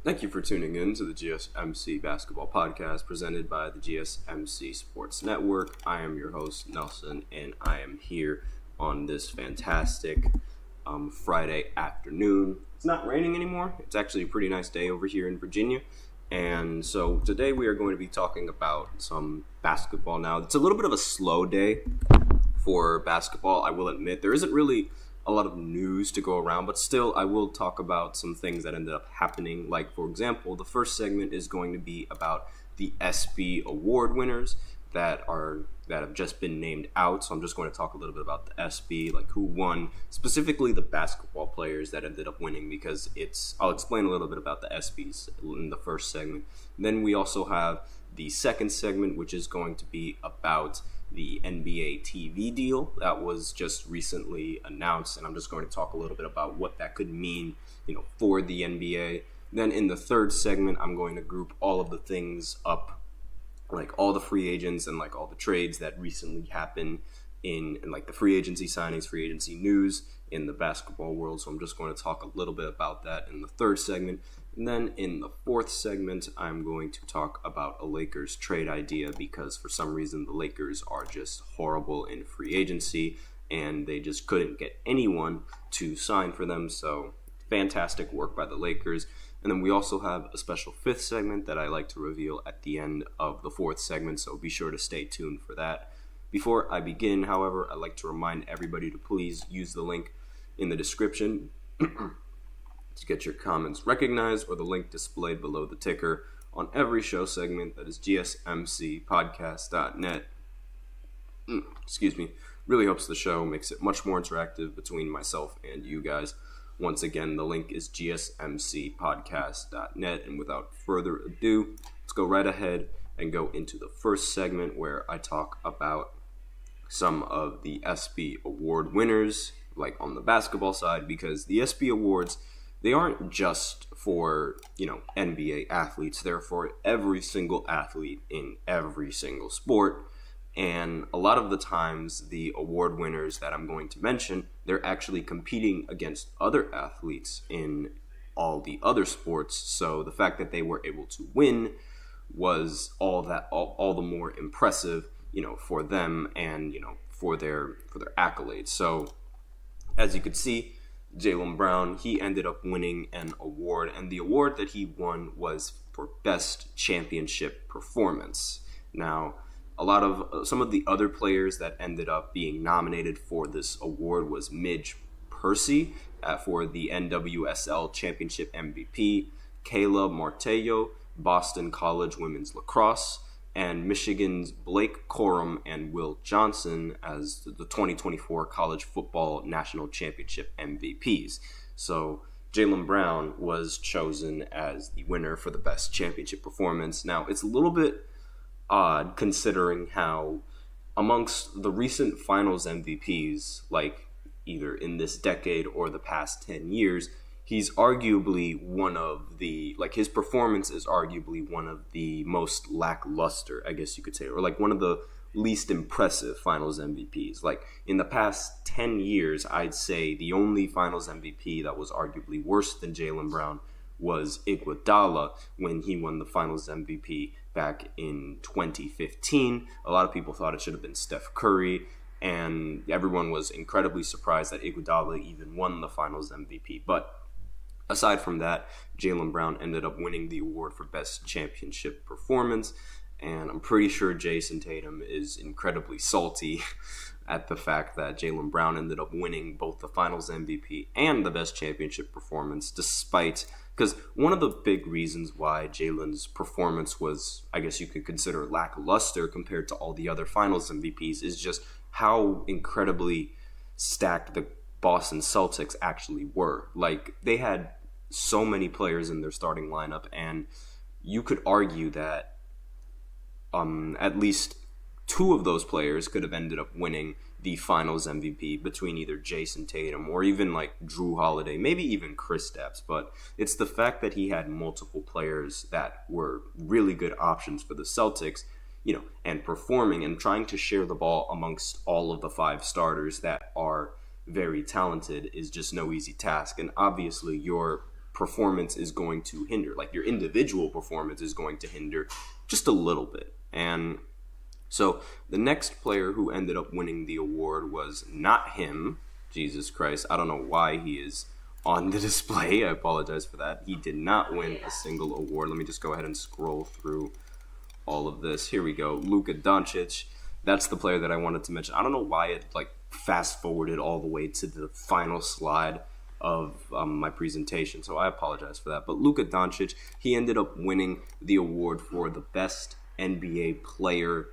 Thank you for tuning in to the GSMC Basketball Podcast presented by the GSMC Sports Network. I am your host, Nelson, and I am here on this fantastic Friday afternoon. It's not raining anymore. It's actually a pretty nice day over here in Virginia. And so today we are going to be talking about some basketball now. It's a little bit of a slow day for basketball, I will admit. There isn't really a lot of news to go around, but still I will talk about some things that ended up happening. Like, for example, the first segment is going to be about the ESPY Award winners that have just been named out. So I'm just going to talk a little bit about the ESPY, like who won, specifically the basketball players that ended up winning, because I'll explain a little bit about the ESPYs in the first segment. And then we also have the second segment, which is going to be about the NBA TV deal that was just recently announced, and I'm just going to talk a little bit about what that could mean, for the NBA. Then in the third segment, I'm going to group all of the things up, like all the free agents and like all the trades that recently happened in like the free agency signings, free agency news in the basketball world. So I'm just going to talk a little bit about that in the third segment. And then in the fourth segment, I'm going to talk about a Lakers trade idea, because for some reason the Lakers are just horrible in free agency and they just couldn't get anyone to sign for them. So fantastic work by the Lakers. And then we also have a special fifth segment that I like to reveal at the end of the fourth segment, so be sure to stay tuned for that. Before I begin, however, I'd like to remind everybody to please use the link in the description to get your comments recognized, or the link displayed below the ticker on every show segment. That is GSMCpodcast.net. Excuse me. Really helps the show, makes it much more interactive between myself and you guys. Once again, the link is GSMCpodcast.net. And without further ado, let's go right ahead and go into the first segment, where I talk about some of the ESPY Award winners, like on the basketball side, because the ESPY Awards, they aren't just for, NBA athletes. They're for every single athlete in every single sport. And a lot of the times, the award winners that I'm going to mention, they're actually competing against other athletes in all the other sports. So the fact that they were able to win was all the more impressive, for them and, for their accolades. So as you could see, Jaylen Brown, he ended up winning an award, and the award that he won was for Best Championship Performance. Now, some of the other players that ended up being nominated for this award was Midge Percy for the NWSL Championship MVP, Kayla Martello, Boston College Women's Lacrosse, and Michigan's Blake Corum and Will Johnson as the 2024 College Football National Championship MVPs. So Jaylen Brown was chosen as the winner for the Best Championship Performance. Now, it's a little bit odd considering how amongst the recent finals MVPs, like either in this decade or the past 10 years, he's arguably his performance is arguably one of the most lackluster, I guess you could say, or like one of the least impressive finals MVPs. Like in the past 10 years, I'd say the only finals MVP that was arguably worse than Jaylen Brown was Iguodala when he won the finals MVP back in 2015. A lot of people thought it should have been Steph Curry, and everyone was incredibly surprised that Iguodala even won the finals MVP. But aside from that, Jaylen Brown ended up winning the award for Best Championship Performance, and I'm pretty sure Jason Tatum is incredibly salty at the fact that Jaylen Brown ended up winning both the finals MVP and the Best Championship Performance, because one of the big reasons why Jaylen's performance was, I guess you could consider, lackluster compared to all the other finals MVPs is just how incredibly stacked the Boston Celtics actually were. Like, they had so many players in their starting lineup, and you could argue that at least two of those players could have ended up winning the finals MVP between either Jason Tatum or even like Drew Holiday, maybe even Kristaps. But it's the fact that he had multiple players that were really good options for the Celtics, and performing and trying to share the ball amongst all of the five starters that are very talented is just no easy task. And obviously your performance is going to hinder. Like, your individual performance is going to hinder just a little bit. And so the next player who ended up winning the award was not him. Jesus Christ. I don't know why he is on the display. I apologize for that. He did not win a single award. Let me just go ahead and scroll through all of this. Here we go. Luka Doncic. That's the player that I wanted to mention. I don't know why it fast forwarded all the way to the final slide of my presentation, so I apologize for that. But Luka Doncic, he ended up winning the award for the best NBA player,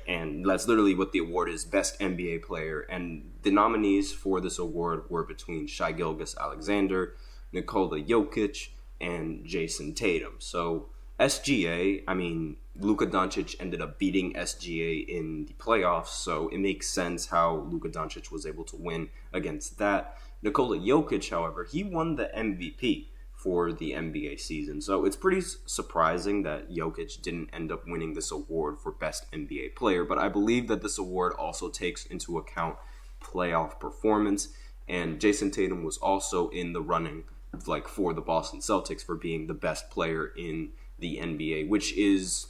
and that's literally what the award is, best NBA player. And the nominees for this award were between Shai Gilgeous-Alexander, Nikola Jokic, and Jason Tatum. So SGA, I mean, Luka Doncic ended up beating SGA in the playoffs, so it makes sense how Luka Doncic was able to win against that. Nikola Jokic, however, he won the MVP for the NBA season, so it's pretty surprising that Jokic didn't end up winning this award for best NBA player, but I believe that this award also takes into account playoff performance, and Jason Tatum was also in the running for the Boston Celtics for being the best player in the NBA, which is,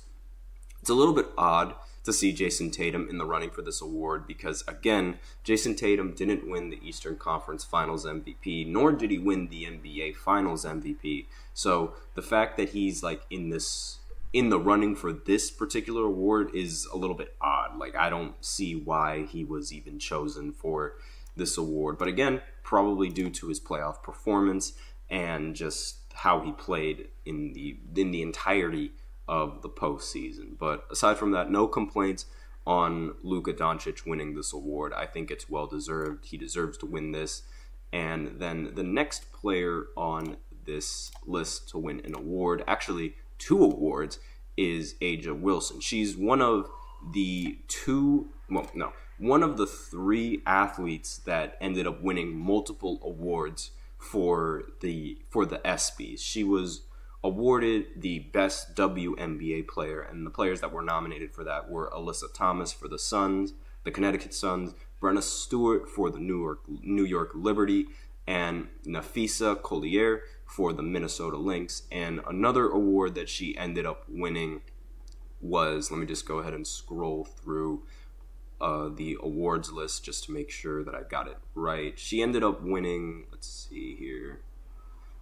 it's a little bit odd to see Jason Tatum in the running for this award because, again, Jason Tatum didn't win the Eastern Conference Finals MVP, nor did he win the NBA Finals MVP. So the fact that he's in the running for this particular award is a little bit odd. I don't see why he was even chosen for this award. But again, probably due to his playoff performance and just how he played in the entirety of the postseason. But aside from that, no complaints on Luka Doncic winning this award. I think it's well deserved. He deserves to win this. And then the next player on this list to win an award, actually 2 awards, is A'ja Wilson. She's one of the 3 athletes that ended up winning multiple awards for the ESPYs. She was awarded the best WNBA player, and the players that were nominated for that were Alyssa Thomas for the Suns, the Connecticut Suns, Brenna Stewart for the New York Liberty, and Nafisa Collier for the Minnesota Lynx. And another award that she ended up winning was, let me just go ahead and scroll through the awards list just to make sure that I got it right. She ended up winning, let's see here,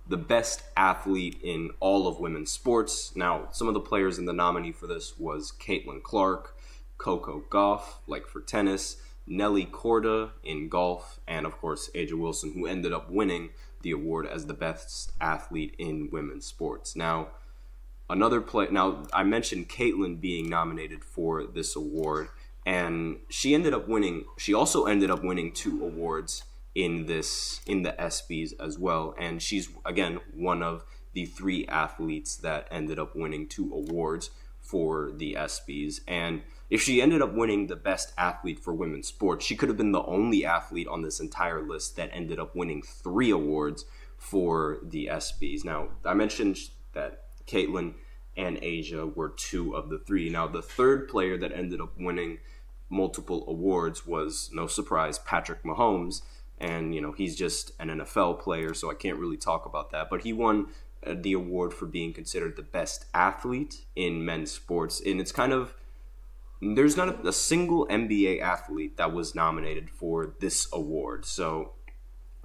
the best athlete in all of women's sports. Now, some of the players in the nominee for this was Caitlin Clark, Coco Gauff, for tennis, Nelly Korda in golf, and of course A'ja Wilson, who ended up winning the award as the best athlete in women's sports. Now, I mentioned Caitlin being nominated for this award, and she also ended up winning 2 awards in the ESPYs as well, and she's again one of the 3 athletes that ended up winning 2 awards for the ESPYs. And if she ended up winning the best athlete for women's sports, she could have been the only athlete on this entire list that ended up winning 3 awards for the ESPYs. Now, I mentioned that Caitlin and A'ja were 2 of the 3. Now, the third player that ended up winning multiple awards was, no surprise, Patrick Mahomes. And, he's just an NFL player, so I can't really talk about that. But he won the award for being considered the best athlete in men's sports. And it's there's not a single NBA athlete that was nominated for this award. So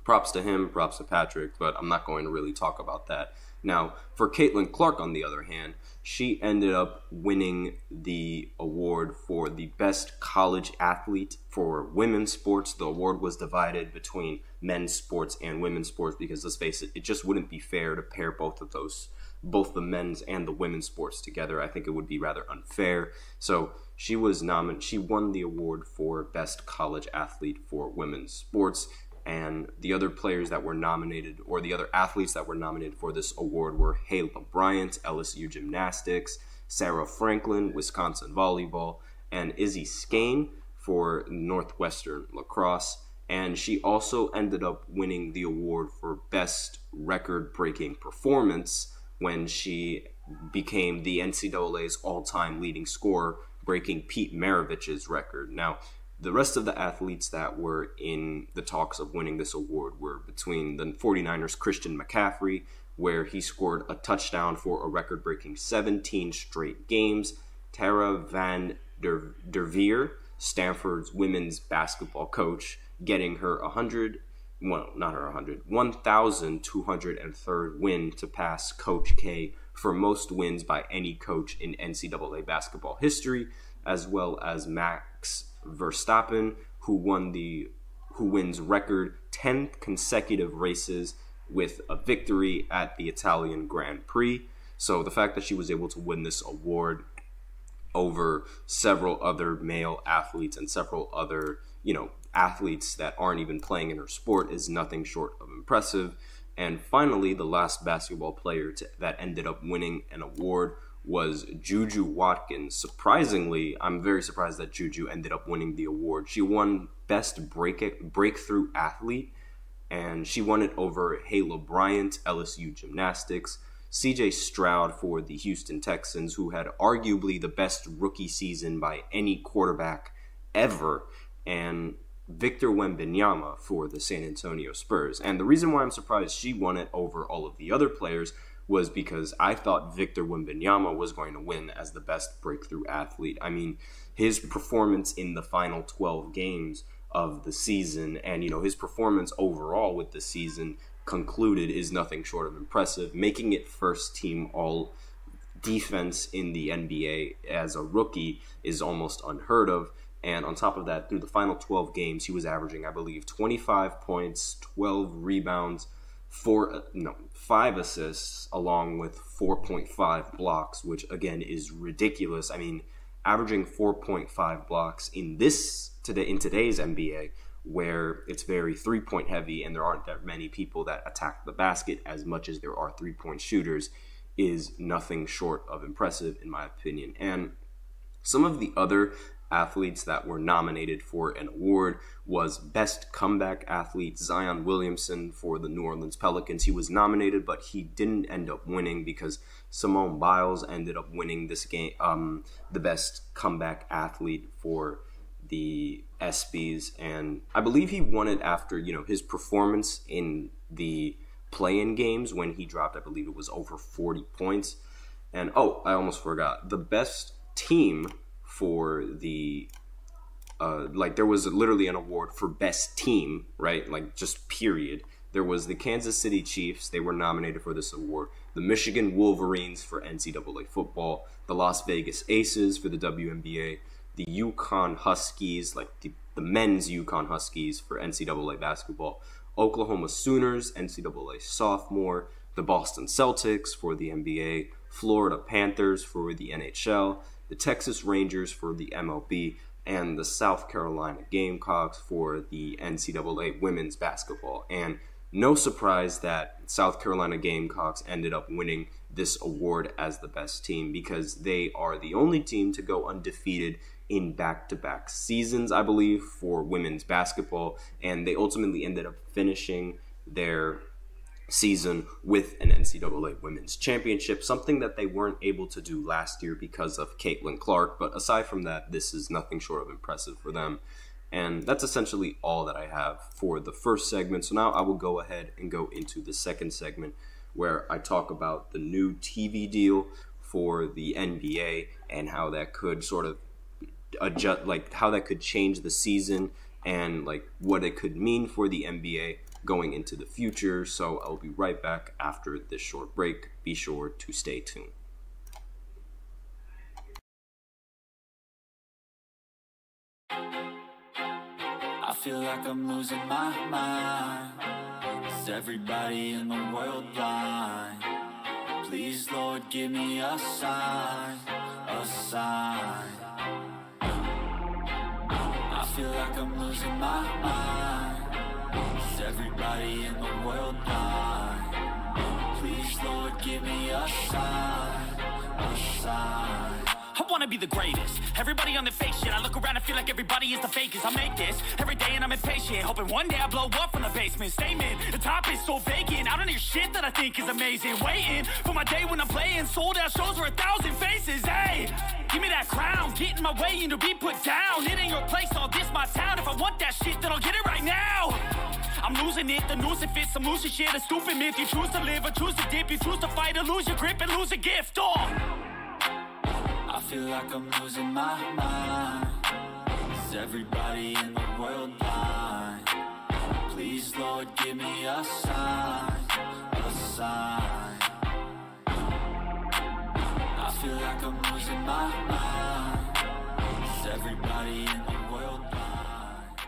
props to him, props to Patrick, but I'm not going to really talk about that. Now, for Caitlin Clark, on the other hand, she ended up winning the award for the best college athlete for women's sports. The award was divided between men's sports and women's sports because, let's face it, it just wouldn't be fair to pair both the men's and the women's sports together. I think it would be rather unfair. So she won the award for best college athlete for women's sports. And the other players that were nominated, or the other athletes that were nominated for this award, were Hayla Bryant, LSU Gymnastics, Sarah Franklin, Wisconsin Volleyball, and Izzy Skane for Northwestern Lacrosse. And she also ended up winning the award for best record-breaking performance when she became the NCAA's all-time leading scorer, breaking Pete Maravich's record. Now, the rest of the athletes that were in the talks of winning this award were between the 49ers' Christian McCaffrey, where he scored a touchdown for a record-breaking 17 straight games, Tara Van Der Veer, Stanford's women's basketball coach, getting her 1,203rd win to pass Coach K for most wins by any coach in NCAA basketball history, as well as Max Verstappen, who wins record 10 consecutive races with a victory at the Italian Grand Prix. So the fact that she was able to win this award over several other male athletes and several other, athletes that aren't even playing in her sport is nothing short of impressive. And finally, the last basketball player that ended up winning an award was Juju Watkins. Surprisingly, I'm very surprised that Juju ended up winning the award. She won Best Breakthrough Athlete, and she won it over Hayla Bryant, LSU Gymnastics, CJ Stroud for the Houston Texans, who had arguably the best rookie season by any quarterback ever, and Victor Wembanyama for the San Antonio Spurs. And the reason why I'm surprised she won it over all of the other players was because I thought Victor Wembanyama was going to win as the best breakthrough athlete. I mean, his performance in the final 12 games of the season and, his performance overall with the season concluded is nothing short of impressive. Making it first team all defense in the NBA as a rookie is almost unheard of. And on top of that, through the final 12 games, he was averaging, I believe, 25 points, 12 rebounds, 5 assists, along with 4.5 blocks, which again is ridiculous. I mean, averaging 4.5 blocks in today's NBA, where it's very 3-point heavy and there aren't that many people that attack the basket as much as there are 3-point shooters, is nothing short of impressive in my opinion. And some of the other athletes that were nominated for an award was Best Comeback Athlete Zion Williamson for the New Orleans Pelicans. He was nominated, but he didn't end up winning because Simone Biles ended up winning this game, the Best Comeback Athlete for the ESPYs, and I believe he won it after his performance in the play-in games when he dropped, I believe it was over 40 points. And I almost forgot, the best team for the there was literally an award for best team, right? Like, just period. There was the Kansas City Chiefs. They were nominated for this award. The Michigan Wolverines for NCAA football. The Las Vegas Aces for the WNBA. The UConn Huskies, like the men's UConn Huskies for NCAA basketball. Oklahoma Sooners, NCAA sophomore. The Boston Celtics for the NBA. Florida Panthers for the NHL. The Texas Rangers for the MLB, and the South Carolina Gamecocks for the NCAA women's basketball. And no surprise that South Carolina Gamecocks ended up winning this award as the best team, because they are the only team to go undefeated in back-to-back seasons, I believe, for women's basketball, and they ultimately ended up finishing their season with an NCAA Women's Championship, something that they weren't able to do last year because of Caitlin Clark. But aside from that, this is nothing short of impressive for them. And that's essentially all that I have for the first segment. So now I will go ahead and go into the second segment, where I talk about the new TV deal for the NBA and how that could sort of adjust, like how that could change the season and like what it could mean for the NBA going into the future. So I'll be right back after this short break. Be sure to stay tuned. I feel like I'm losing my mind. Is everybody in the world blind? Please, Lord, give me a sign, a sign. I feel like I'm losing my mind. Is everybody in the world blind? Please, Lord, give me a sign, a sign. I wanna be the greatest. Everybody on the fake shit. I look around and feel like everybody is the fakest. I make this every day and I'm impatient, hoping one day I blow up from the basement. Statement, the top is so vacant. I don't hear shit that I think is amazing. Waiting for my day when I'm playing sold out shows for 1,000 faces. Hey, give me that crown, get in my way and to be put down. It ain't your place, all this my town. If I want that shit, then I'll get it right now. I'm losing it, the noose it fits, I'm losing shit. A stupid myth, you choose to live or choose to dip. You choose to fight or lose your grip and lose a gift. Oh, I feel like I'm losing my mind. Is everybody in the world blind? Please, Lord, give me a sign, a sign. I feel like I'm losing my mind. Is everybody in the world blind?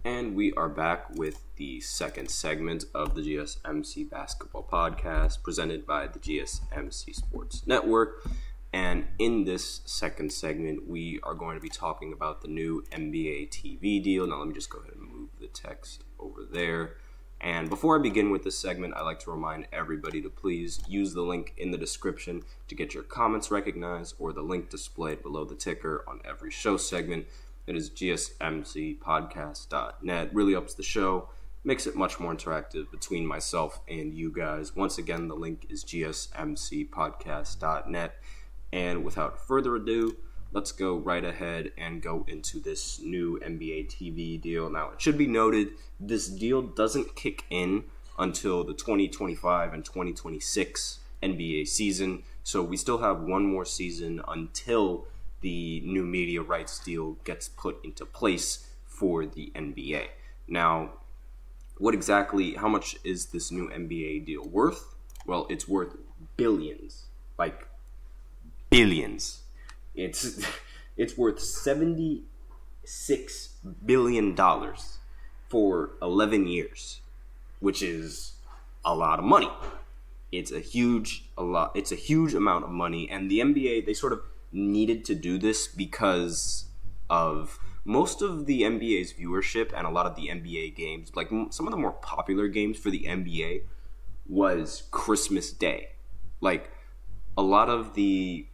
And we are back with the second segment of the GSMC Basketball Podcast presented by the GSMC Sports Network. And in this second segment, we are going to be talking about the new NBA TV deal. Now, let me just go ahead and move the text over there. And before I begin with this segment, I'd like to remind everybody to please use the link in the description to get your comments recognized, or the link displayed below the ticker on every show segment. It is gsmcpodcast.net. Really ups the show, makes it much more interactive between myself and you guys. Once again, the link is gsmcpodcast.net. And without further ado, let's go right ahead and go into this new NBA TV deal. Now, it should be noted, this deal doesn't kick in until the 2025 and 2026 NBA season. So we still have one more season until the new media rights deal gets put into place for the NBA. Now, how much is this new NBA deal worth? Well, it's worth billions, like billions. It's worth $76 billion for 11 years, which is a lot of money. It's a huge amount of money, and the NBA, they sort of needed to do this because of most of the NBA's viewership and a lot of the NBA games, like some of the more popular games for the NBA was Christmas Day. Like a lot of the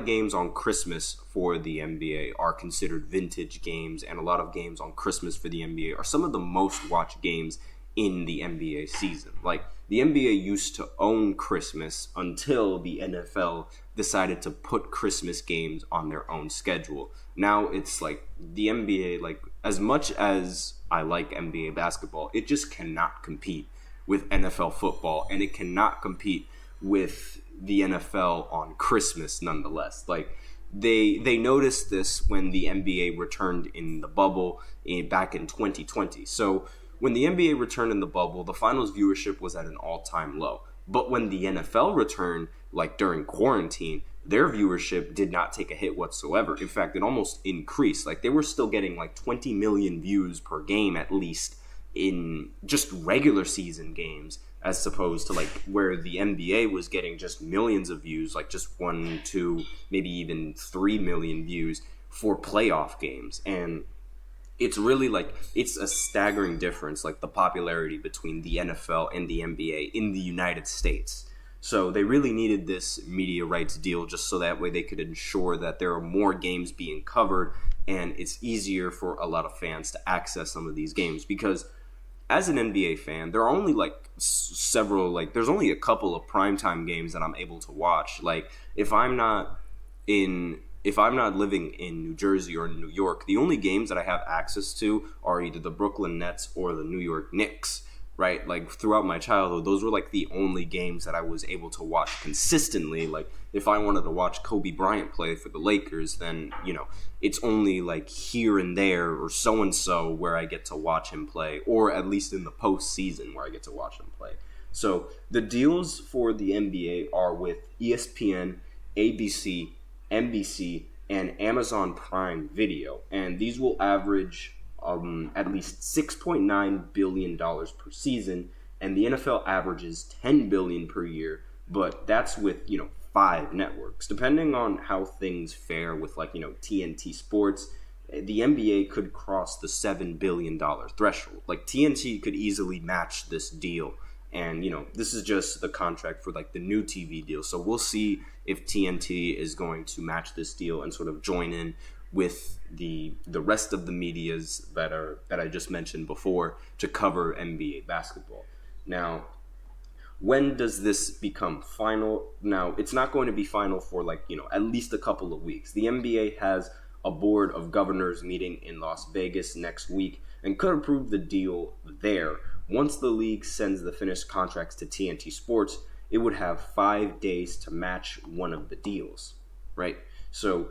games on Christmas for the NBA are considered vintage games, and a lot of games on Christmas for the NBA are some of the most watched games in the NBA season. Like the NBA used to own Christmas until the NFL decided to put Christmas games on their own schedule. Now it's like the NBA, like as much as I like NBA basketball, it just cannot compete with NFL football, and it cannot compete with the NFL on Christmas nonetheless. Like they noticed this when the NBA returned in the bubble back in 2020. So when the NBA returned in the bubble, the finals viewership was at an all-time low. But when the NFL returned, like during quarantine, their viewership did not take a hit whatsoever. In fact, it almost increased. Like they were still getting like 20 million views per game at least in just regular season games, as opposed to like where the NBA was getting just millions of views, like just 1, 2, maybe even 3 million views for playoff games. And it's really like, it's a staggering difference, like the popularity between the NFL and the NBA in the United States. So they really needed this media rights deal just so that way they could ensure that there are more games being covered and it's easier for a lot of fans to access some of these games. Because as an NBA fan, there are only like there's only a couple of primetime games that I'm able to watch. Like if I'm not living in New Jersey or New York, the only games that I have access to are either the Brooklyn Nets or the New York Knicks, right? Like throughout my childhood, those were like the only games that I was able to watch consistently. Like if I wanted to watch Kobe Bryant play for the Lakers, then, you know, it's only like here and there or so-and-so where I get to watch him play, or at least in the postseason where I get to watch him play. So the deals for the NBA are with ESPN, ABC, NBC, and Amazon Prime Video, and these will average at least $6.9 billion per season, and the NFL averages $10 billion per year, but that's with, 5 networks. Depending on how things fare with TNT Sports, the NBA could cross the $7 billion threshold. Like TNT could easily match this deal And, this is just the contract for like the new TV deal. So we'll see if TNT is going to match this deal and sort of join in with the rest of the medias that I just mentioned before to cover NBA basketball. Now, when does this become final? Now, it's not going to be final for at least a couple of weeks. The NBA has a board of governors meeting in Las Vegas next week and could approve the deal there. Once the league sends the finished contracts to TNT Sports, it would have 5 days to match one of the deals, right? So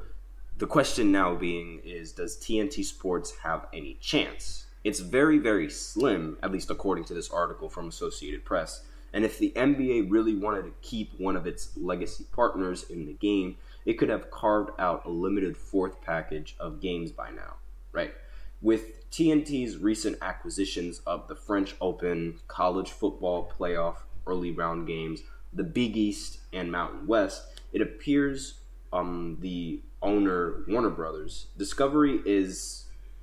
the question now being is, does TNT Sports have any chance? It's very, very slim, at least according to this article from Associated Press. And if the NBA really wanted to keep one of its legacy partners in the game, it could have carved out a limited fourth package of games by now, right? With TNT's recent acquisitions of the French Open, college football playoff early round games, the Big East, and Mountain West, it appears the owner, Warner Brothers, Discovery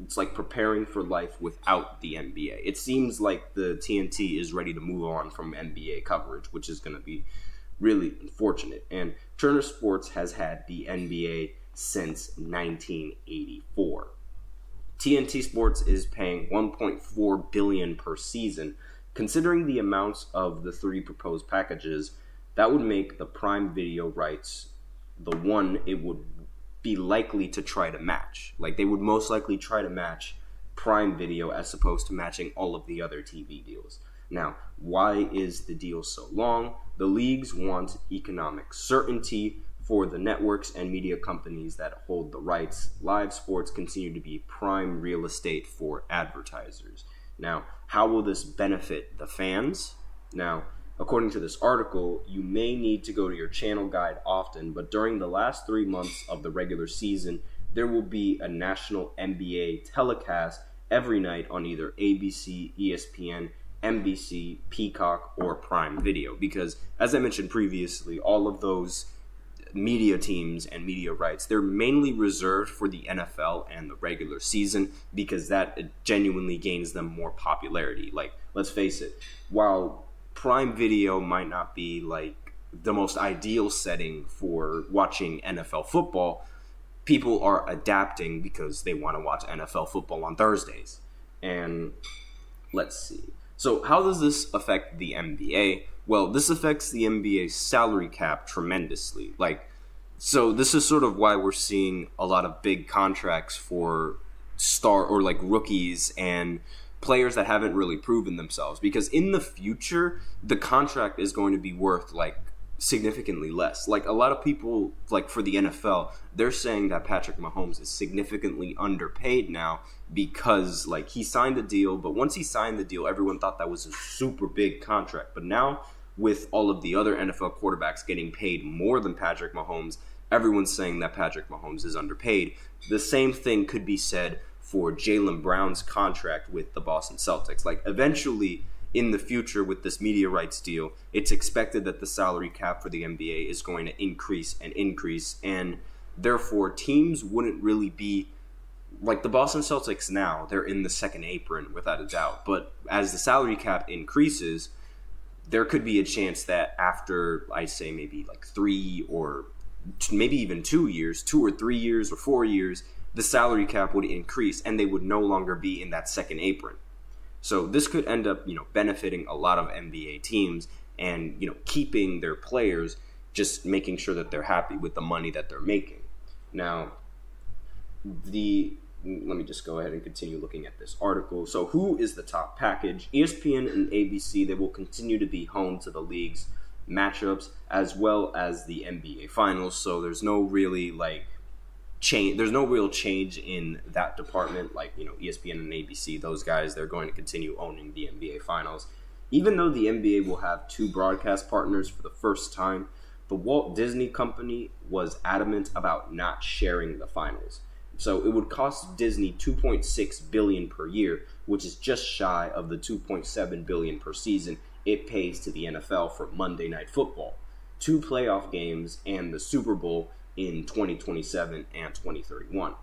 it's like preparing for life without the NBA. It seems like the TNT is ready to move on from NBA coverage, which is going to be really unfortunate. And Turner Sports has had the NBA since 1984. TNT Sports is paying $1.4 billion per season. Considering the amounts of the three proposed packages, that would make the Prime Video rights the one it would be likely to try to match. Like, they would most likely try to match Prime Video as opposed to matching all of the other TV deals. Now, why is the deal so long? The leagues want economic certainty for the networks and media companies that hold the rights. Live sports continue to be prime real estate for advertisers. Now, how will this benefit the fans? Now, according to this article, you may need to go to your channel guide often, but during the last 3 months of the regular season, there will be a national NBA telecast every night on either ABC, ESPN, NBC, Peacock, or Prime Video. Because, as I mentioned previously, all of those media teams and media rights, they're mainly reserved for the NFL and the regular season because that genuinely gains them more popularity. Like, let's face it, while Prime Video might not be like the most ideal setting for watching NFL football, people are adapting because they want to watch NFL football on Thursdays. And let's see. So how does this affect the NBA? Well, this affects the NBA's salary cap tremendously. So this is sort of why we're seeing a lot of big contracts for rookies and players that haven't really proven themselves, because in the future the contract is going to be worth significantly less. A lot of people, for the NFL, they're saying that Patrick Mahomes is significantly underpaid now because he signed the deal, but once he signed the deal, everyone thought that was a super big contract. But now, with all of the other NFL quarterbacks getting paid more than Patrick Mahomes, everyone's saying that Patrick Mahomes is underpaid. The same thing could be said for Jaylen Brown's contract with the Boston Celtics. Eventually, in the future with this media rights deal, it's expected that the salary cap for the NBA is going to increase, and therefore teams wouldn't really be like the Boston Celtics now. They're in the second apron without a doubt, but as the salary cap increases, there could be a chance that after, I say, maybe 3 or maybe even 2 years, 2 or 3 years or 4 years, the salary cap would increase and they would no longer be in that second apron. So this could end up, benefiting a lot of NBA teams and, keeping their players, just making sure that they're happy with the money that they're making. Now, let me just go ahead and continue looking at this article. So who is the top package? ESPN and ABC, they will continue to be home to the league's matchups as well as the NBA Finals. So there's no really change. There's no real change in that department. ESPN and ABC, those guys, they're going to continue owning the NBA Finals. Even though the NBA will have 2 broadcast partners for the first time, the Walt Disney Company was adamant about not sharing the finals. So it would cost Disney $2.6 billion per year, which is just shy of the $2.7 billion per season it pays to the NFL for Monday Night Football, 2 playoff games, and the Super Bowl in 2027 and 2031.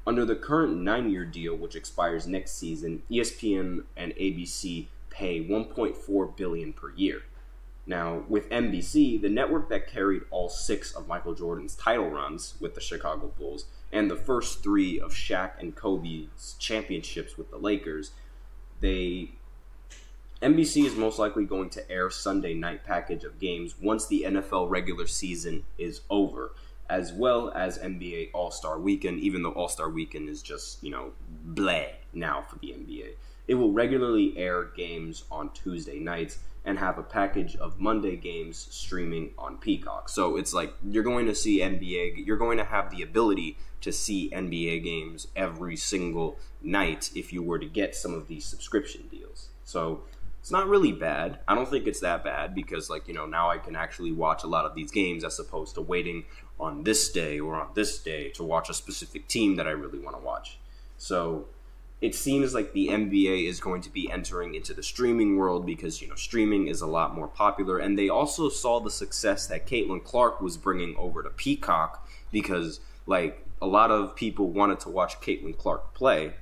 Under the current 9-year deal, which expires next season, ESPN and ABC pay $1.4 billion per year. Now, with NBC, the network that carried all 6 of Michael Jordan's title runs with the Chicago Bulls and the first 3 of Shaq and Kobe's championships with the Lakers, NBC is most likely going to air Sunday night package of games once the NFL regular season is over, as well as NBA All-Star Weekend, even though All-Star Weekend is just, bleh now for the NBA. It will regularly air games on Tuesday nights and have a package of Monday games streaming on Peacock. So it's like you're going to see NBA, you're going to have the ability to see NBA games every single night if you were to get some of these subscription deals. So it's not really bad. I don't think it's that bad because, now I can actually watch a lot of these games as opposed to waiting on this day or on this day to watch a specific team that I really want to watch. So it seems like the NBA is going to be entering into the streaming world because, streaming is a lot more popular. And they also saw the success that Caitlin Clark was bringing over to Peacock because, a lot of people wanted to watch Caitlin Clark play.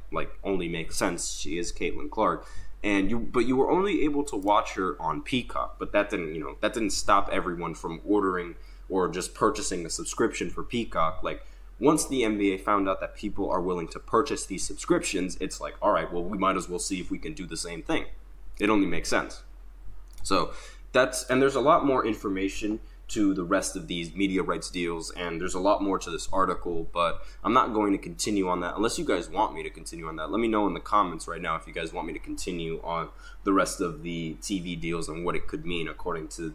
Only makes sense. She is Caitlin Clark. But you were only able to watch her on Peacock, but that didn't stop everyone from ordering or just purchasing a subscription for Peacock. Once the NBA found out that people are willing to purchase these subscriptions, it's like, all right, well, we might as well see if we can do the same thing. It only makes sense. So and there's a lot more information to the rest of these media rights deals, and there's a lot more to this article, but I'm not going to continue on that unless you guys want me to continue on that. Let me know in the comments right now if you guys want me to continue on the rest of the TV deals and what it could mean according to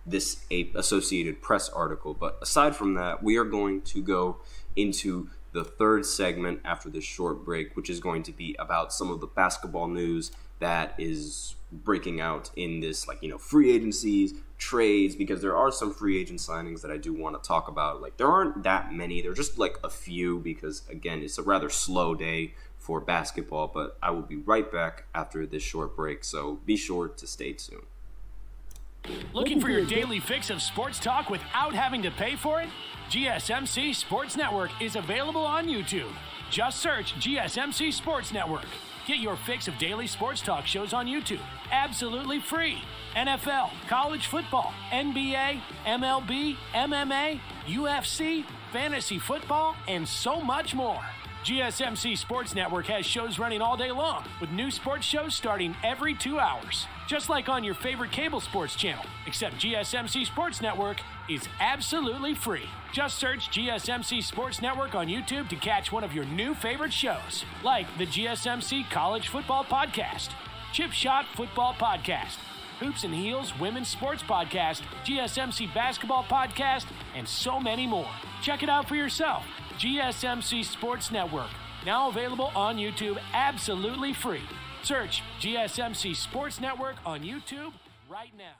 this Associated Press article. But aside from that, we are going to go into the third segment after this short break, which is going to be about some of the basketball news that is breaking out in this, free agencies, trades, because there are some free agent signings that I do want to talk about. There aren't that many. They're just a few because, again, it's a rather slow day for basketball. But I will be right back after this short break, so be sure to stay tuned. Looking for your daily fix of sports talk without having to pay for it? GSMC Sports Network is available on YouTube. Just search GSMC Sports Network. Get your fix of daily sports talk shows on YouTube, absolutely free. NFL, college football, NBA, MLB, MMA, UFC, fantasy football, and so much more. GSMC Sports Network has shows running all day long, with new sports shows starting every 2 hours. Just like on your favorite cable sports channel, except GSMC Sports Network is absolutely free. Just search GSMC Sports Network on YouTube to catch one of your new favorite shows, like the GSMC College Football Podcast, Chip Shot Football Podcast, Hoops and Heels Women's Sports Podcast, GSMC Basketball Podcast, and so many more. Check it out for yourself. GSMC Sports Network, now available on YouTube absolutely free. Search GSMC Sports Network on YouTube right now.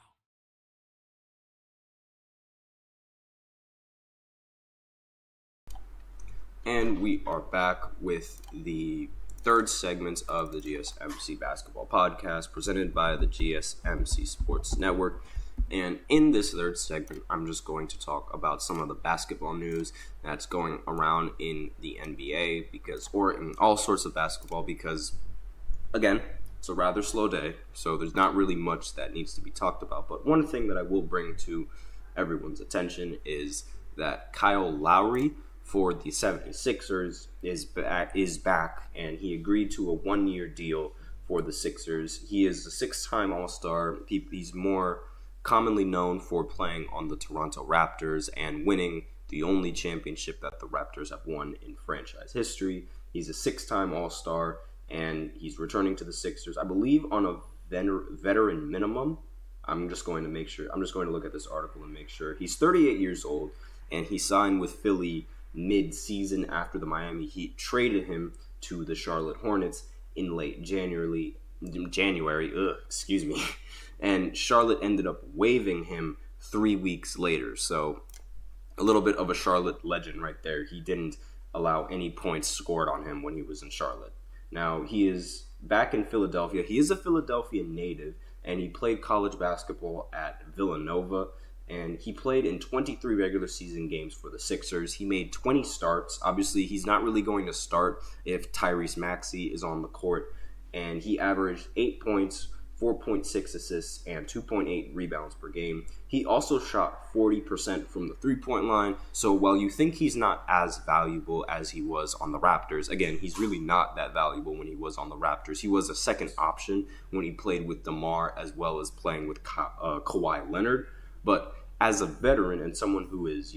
And we are back with the third segment of the GSMC Basketball Podcast presented by the GSMC Sports Network. And in this third segment, I'm just going to talk about some of the basketball news that's going around in the NBA or in all sorts of basketball because, again, it's a rather slow day, so there's not really much that needs to be talked about. But one thing that I will bring to everyone's attention is that Kyle Lowry for the 76ers is back, and he agreed to a 1-year deal for the Sixers. He is a 6-time All-Star. He's more commonly known for playing on the Toronto Raptors and winning the only championship that the Raptors have won in franchise history. He's a 6-time All-Star, and he's returning to the Sixers, I believe, on a veteran minimum. I'm just going to look at this article and make sure. He's 38 years old, and he signed with Philly mid-season after the Miami Heat traded him to the Charlotte Hornets in late January. And Charlotte ended up waiving him 3 weeks later. So a little bit of a Charlotte legend right there. He didn't allow any points scored on him when he was in Charlotte. Now he is back in Philadelphia. He is a Philadelphia native, and he played college basketball at Villanova. And he played in 23 regular season games for the Sixers. He made 20 starts. Obviously, he's not really going to start if Tyrese Maxey is on the court. And he averaged 8 points, 4.6 assists, and 2.8 rebounds per game. He also shot 40% from the three-point line, so while you think he's not as valuable as he was on the Raptors, again, he's really not that valuable when he was on the Raptors. He was a second option when he played with DeMar as well as playing with Kawhi Leonard, but as a veteran and someone who is,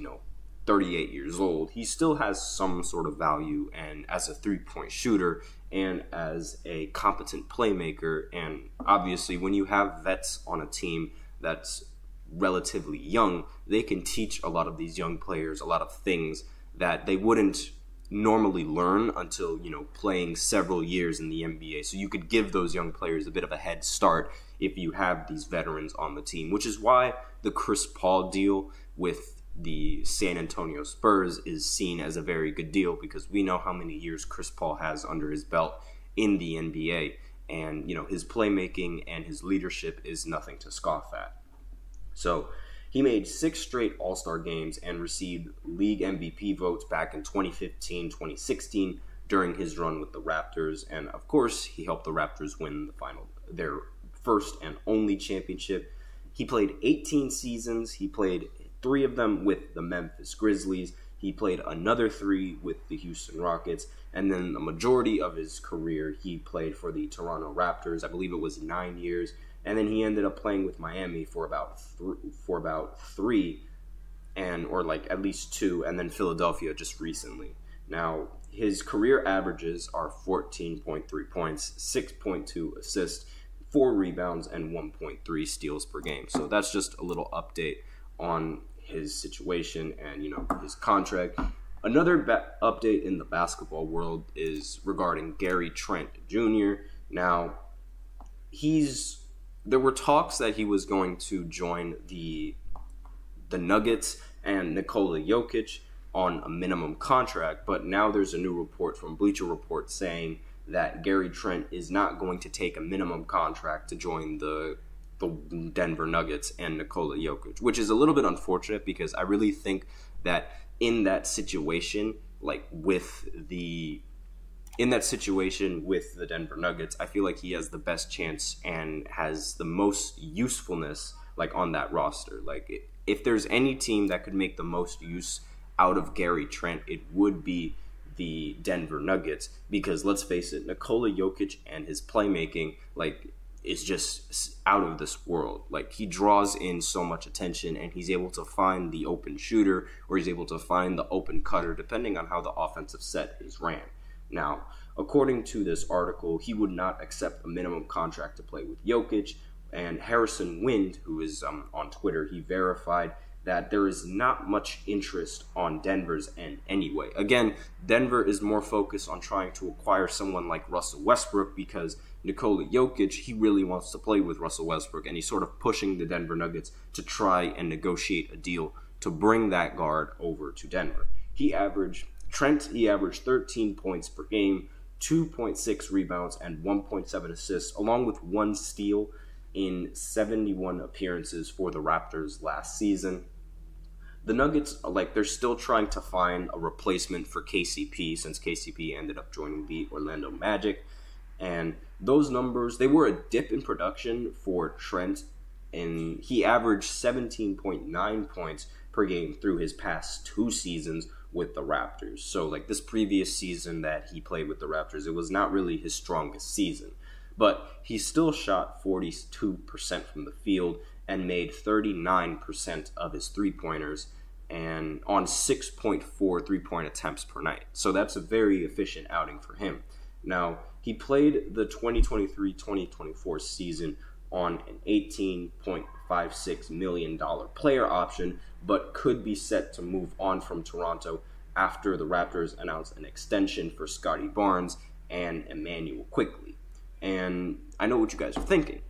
38 years old, he still has some sort of value, and as a three-point shooter and as a competent playmaker. And obviously when you have vets on a team that's relatively young, they can teach a lot of these young players a lot of things that they wouldn't normally learn until, playing several years in the NBA. So you could give those young players a bit of a head start if you have these veterans on the team, which is why the Chris Paul deal with the San Antonio Spurs is seen as a very good deal, because we know how many years Chris Paul has under his belt in the NBA, and his playmaking and his leadership is nothing to scoff at. So he made 6 straight All-Star games and received league MVP votes back in 2015, 2016 during his run with the Raptors, and of course he helped the Raptors win their first and only championship. He played 18 seasons. He played 3 of them with the Memphis Grizzlies. He played another 3 with the Houston Rockets. And then the majority of his career, he played for the Toronto Raptors. I believe it was 9 years. And then he ended up playing with Miami for about 3, or at least 2, and then Philadelphia just recently. Now, his career averages are 14.3 points, 6.2 assists, 4 rebounds, and 1.3 steals per game. So that's just a little update on his situation and his contract. Another update in the basketball world is regarding Gary Trent Jr. Now, there were talks that he was going to join the Nuggets and Nikola Jokic on a minimum contract, but now there's a new report from Bleacher Report saying that Gary Trent is not going to take a minimum contract to join the Denver Nuggets and Nikola Jokic, which is a little bit unfortunate, because I really think that in that situation with the Denver Nuggets, I feel like he has the best chance and has the most usefulness on that roster. If there's any team that could make the most use out of Gary Trent, it would be the Denver Nuggets, because let's face it, Nikola Jokic and his playmaking is just out of this world. He draws in so much attention, and he's able to find the open shooter, or he's able to find the open cutter, depending on how the offensive set is ran. Now, according to this article, he would not accept a minimum contract to play with Jokic, and Harrison Wind, who is on Twitter, he verified that there is not much interest on Denver's end anyway. Again, Denver is more focused on trying to acquire someone like Russell Westbrook, because Nikola Jokic, he really wants to play with Russell Westbrook, and he's sort of pushing the Denver Nuggets to try and negotiate a deal to bring that guard over to Denver. He averaged 13 points per game, 2.6 rebounds, and 1.7 assists, along with 1 steal in 71 appearances for the Raptors last season. The Nuggets, they're still trying to find a replacement for KCP, since KCP ended up joining the Orlando Magic. And those numbers, they were a dip in production for Trent, and he averaged 17.9 points per game through his past 2 seasons with the Raptors. So, this previous season that he played with the Raptors, it was not really his strongest season. But he still shot 42% from the field and made 39% of his three-pointers, and on 6.4 three-point attempts per night. So that's a very efficient outing for him. Now, he played the 2023-2024 season on an $18.56 million player option, but could be set to move on from Toronto after the Raptors announced an extension for Scottie Barnes and Emmanuel Quickley. And I know what you guys are thinking.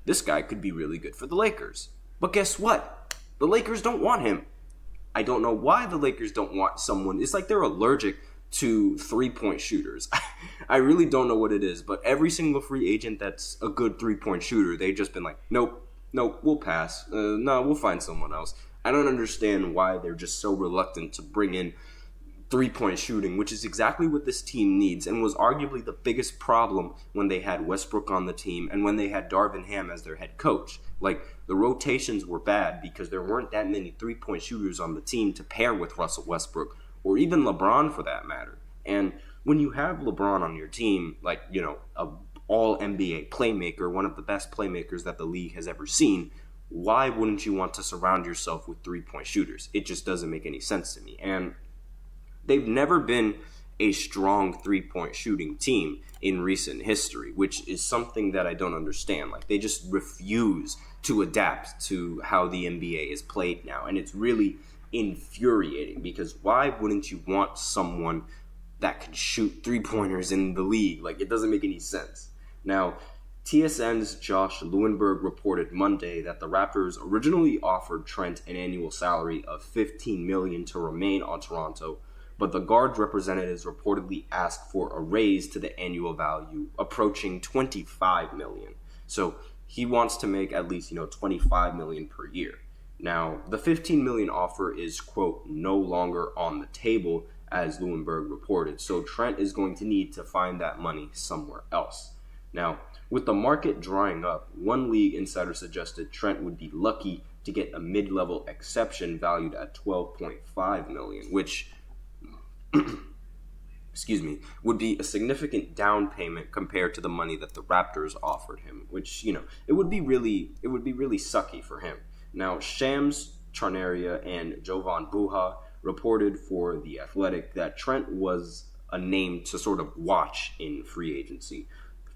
This guy could be really good for the Lakers. But guess what? The Lakers don't want him. I don't know why the Lakers don't want someone. It's like they're allergic to three-point shooters. I really don't know what it is, but every single free agent that's a good three-point shooter, they've just been like, nope, we'll pass. No, we'll find someone else. I don't understand why they're just so reluctant to bring in 3-point shooting, which is exactly what this team needs and was arguably the biggest problem when they had Westbrook on the team and when they had Darvin Ham as their head coach. Like, the rotations were bad because there weren't that many 3-point shooters on the team to pair with Russell Westbrook or even LeBron for that matter. And when you have LeBron on your team, like, you know, a all-NBA playmaker, one of the best playmakers that the league has ever seen, why wouldn't you want to surround yourself with 3-point shooters? It just doesn't make any sense to me. And they've never been a strong 3-point shooting team in recent history, which is something that I don't understand. Like, they just refuse to adapt to how the NBA is played now. And it's really infuriating because why wouldn't you want someone that can shoot 3-pointers in the league? Like, it doesn't make any sense. Now, TSN's Josh Lewenberg reported Monday that the Raptors originally offered Trent an annual salary of $15 million to remain on Toronto, but the guard's representatives reportedly asked for a raise to the annual value approaching $25 million. So he wants to make at least, $25 million per year. Now, the $15 million offer is, quote, no longer on the table, as Lewenberg reported, so Trent is going to need to find that money somewhere else. Now, with the market drying up, one league insider suggested Trent would be lucky to get a mid-level exception valued at $12.5 million, which would be a significant down payment compared to the money that the Raptors offered him, which, it would be really sucky for him. Now, Shams Charania and Jovan Buha reported for The Athletic that Trent was a name to sort of watch in free agency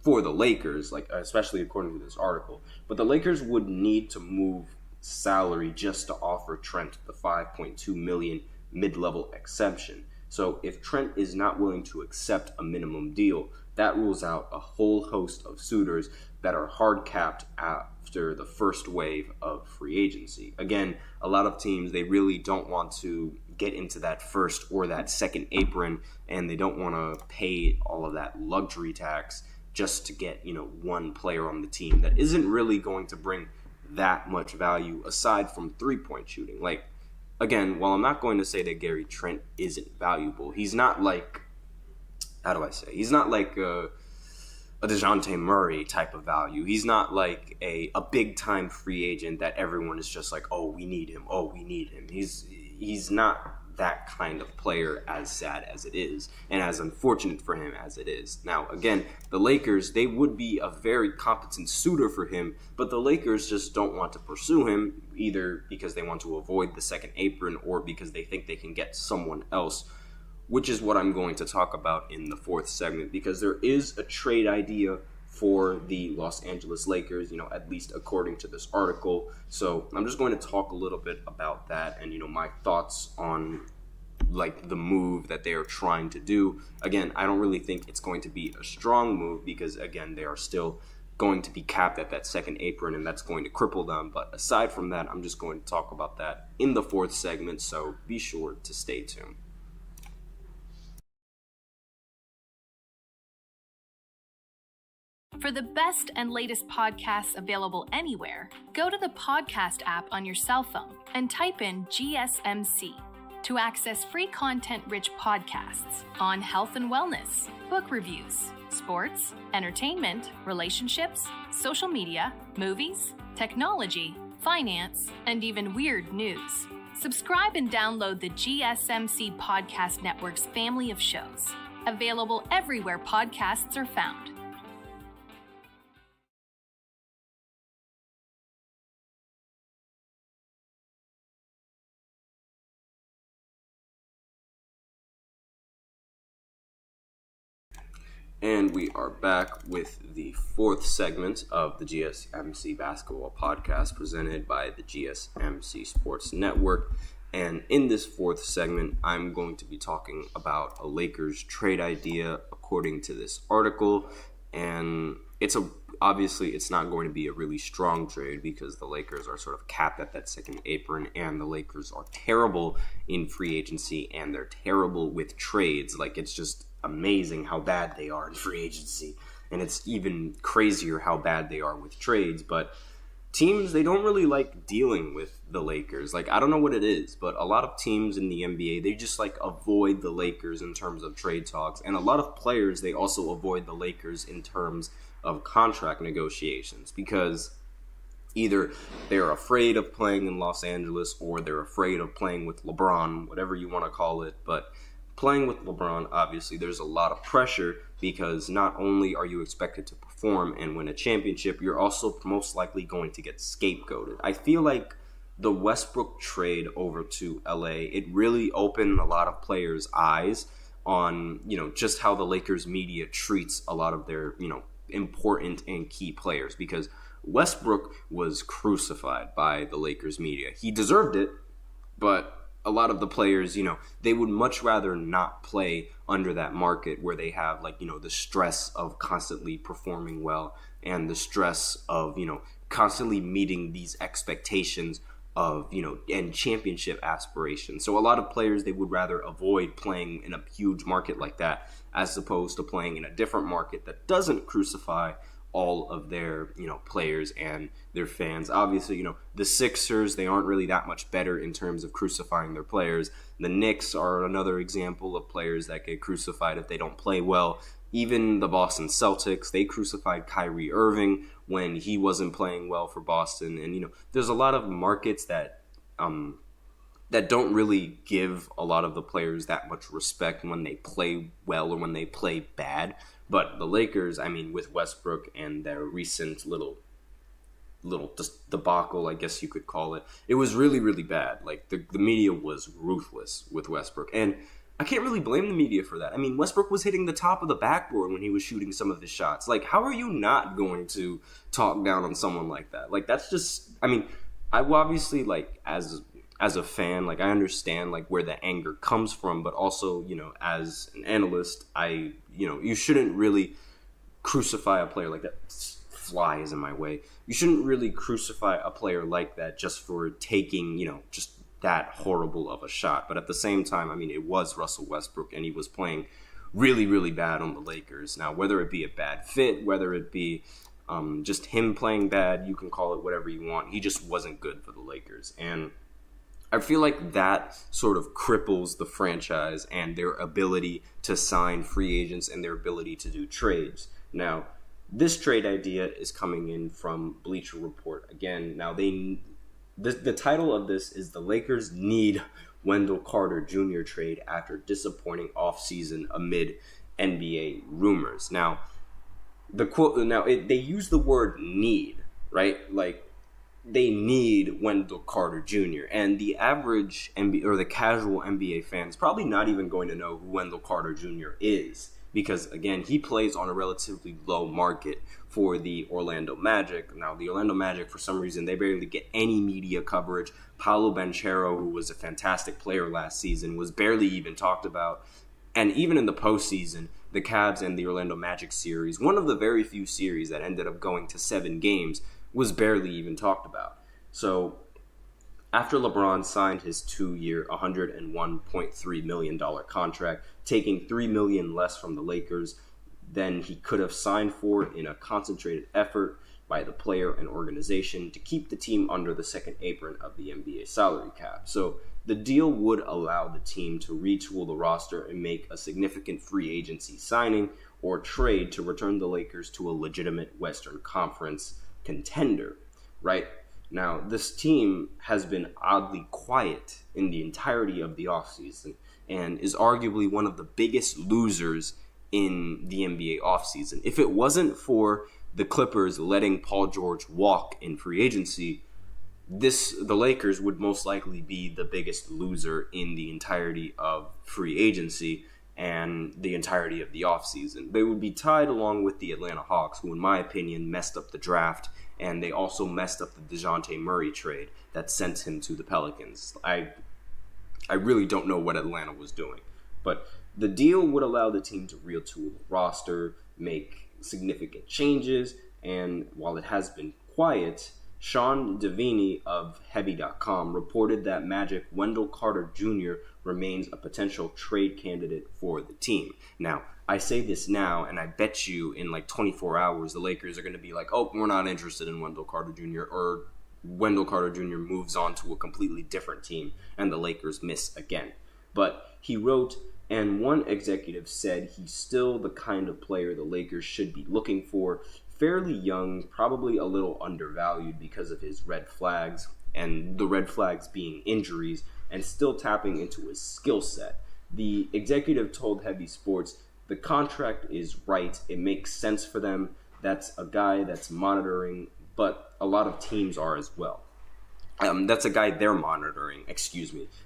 for the Lakers, like especially according to this article. But the Lakers would need to move salary just to offer Trent the $5.2 million mid-level exception. So if Trent is not willing to accept a minimum deal, that rules out a whole host of suitors that are hard capped after the first wave of free agency. Again, a lot of teams, they really don't want to get into that first or that second apron, and they don't want to pay all of that luxury tax just to get, one player on the team that isn't really going to bring that much value aside from 3-point shooting. Like, again, while I'm not going to say that Gary Trent isn't valuable, he's not like, he's not like a DeJounte Murray type of value. He's not like a big-time free agent that everyone is just like, oh, we need him. He's not that kind of player, as sad as it is, and as unfortunate for him as it is. Now, again, the Lakers, they would be a very competent suitor for him, but the Lakers just don't want to pursue him, either because they want to avoid the second apron or because they think they can get someone else, which is what I'm going to talk about in the fourth segment, because there is a trade idea for the Los Angeles Lakers, at least according to this article. So I'm just going to talk a little bit about that and, my thoughts on like the move that they are trying to do. Again, I don't really think it's going to be a strong move because, again, they are still going to be capped at that second apron, and that's going to cripple them. But aside from that, I'm just going to talk about that in the fourth segment, so be sure to stay tuned. For the best and latest podcasts available anywhere, go to the podcast app on your cell phone and type in GSMC to access free content-rich podcasts on health and wellness, book reviews, sports, entertainment, relationships, social media, movies, technology, finance, and even weird news. Subscribe and download the GSMC Podcast Network's family of shows, available everywhere podcasts are found. And we are back with the fourth segment of the GSMC Basketball Podcast presented by the GSMC Sports Network. And in this fourth segment, I'm going to be talking about a Lakers trade idea according to this article. And obviously it's not going to be a really strong trade because the Lakers are sort of capped at that second apron, and the Lakers are terrible in free agency and they're terrible with trades. Like, it's just amazing how bad they are in free agency, and it's even crazier how bad they are with trades. But teams, they don't really like dealing with the Lakers. Like, I don't know what it is, but a lot of teams in the NBA, they just like avoid the Lakers in terms of trade talks. And a lot of players, they also avoid the Lakers in terms of contract negotiations because either they're afraid of playing in Los Angeles or they're afraid of playing with LeBron, whatever you want to call it. But playing with LeBron, obviously, there's a lot of pressure because not only are you expected to perform and win a championship, you're also most likely going to get scapegoated. I feel like the Westbrook trade over to LA, it really opened a lot of players' eyes on, just how the Lakers media treats a lot of their, important and key players, because Westbrook was crucified by the Lakers media. He deserved it, but a lot of the players, they would much rather not play under that market where they have the stress of constantly performing well and the stress of, constantly meeting these expectations of, and championship aspirations. So a lot of players, they would rather avoid playing in a huge market like that as opposed to playing in a different market that doesn't crucify all of their, players and their fans. Obviously, the Sixers, they aren't really that much better in terms of crucifying their players. The Knicks are another example of players that get crucified if they don't play well. Even the Boston Celtics, they crucified Kyrie Irving when he wasn't playing well for Boston. And, there's a lot of markets that don't really give a lot of the players that much respect when they play well or when they play bad. But the Lakers, with Westbrook and their recent little just debacle, I guess you could call it, it was really, really bad. Like, the media was ruthless with Westbrook. And I can't really blame the media for that. Westbrook was hitting the top of the backboard when he was shooting some of his shots. Like, how are you not going to talk down on someone like that? Like, that's just, I will obviously, as a fan, I understand, where the anger comes from, but also, as an analyst, you shouldn't really crucify a player like that. Fly is in my way. You shouldn't really crucify a player like that just for taking, just that horrible of a shot. But at the same time, it was Russell Westbrook, and he was playing really, really bad on the Lakers. Now, whether it be a bad fit, whether it be just him playing bad, you can call it whatever you want. He just wasn't good for the Lakers. And I feel like that sort of cripples the franchise and their ability to sign free agents and their ability to do trades. Now, this trade idea is coming in from Bleacher Report. Again, now the title of this is "The Lakers Need Wendell Carter Jr. Trade After Disappointing Offseason Amid NBA Rumors." Now, the quote. They use the word "need," right? They need Wendell Carter Jr. And the average NBA or the casual NBA fan is probably not even going to know who Wendell Carter Jr. is. Because, again, he plays on a relatively low market for the Orlando Magic. Now, the Orlando Magic, for some reason, they barely get any media coverage. Paolo Banchero, who was a fantastic player last season, was barely even talked about. And even in the postseason, the Cavs and the Orlando Magic series, one of the very few series that ended up going to 7 games, was barely even talked about. So, after LeBron signed his 2-year, $101.3 million contract, taking $3 million less from the Lakers than he could have signed for in a concentrated effort by the player and organization to keep the team under the second apron of the NBA salary cap. So the deal would allow the team to retool the roster and make a significant free agency signing or trade to return the Lakers to a legitimate Western Conference contender, right? Now, this team has been oddly quiet in the entirety of the offseason and is arguably one of the biggest losers in the NBA offseason. If it wasn't for the Clippers letting Paul George walk in free agency, the Lakers would most likely be the biggest loser in the entirety of free agency and the entirety of the offseason. They would be tied along with the Atlanta Hawks, who in my opinion messed up the draft, and they also messed up the DeJounte Murray trade that sent him to the Pelicans. I really don't know what Atlanta was doing. But the deal would allow the team to retool the roster, make significant changes, and while it has been quiet, Sean Devaney of Heavy.com reported that Magic Wendell Carter Jr. remains a potential trade candidate for the team. Now, I say this now, and I bet you in like 24 hours, the Lakers are going to be like, oh, we're not interested in Wendell Carter Jr., or Wendell Carter Jr. moves on to a completely different team, and the Lakers miss again. But he wrote, and one executive said he's still the kind of player the Lakers should be looking for, fairly young, probably a little undervalued because of his red flags, and the red flags being injuries, and still tapping into his skill set. The executive told Heavy Sports, the contract is right, it makes sense for them, that's a guy that's monitoring, but a lot of teams are as well. That's a guy they're monitoring,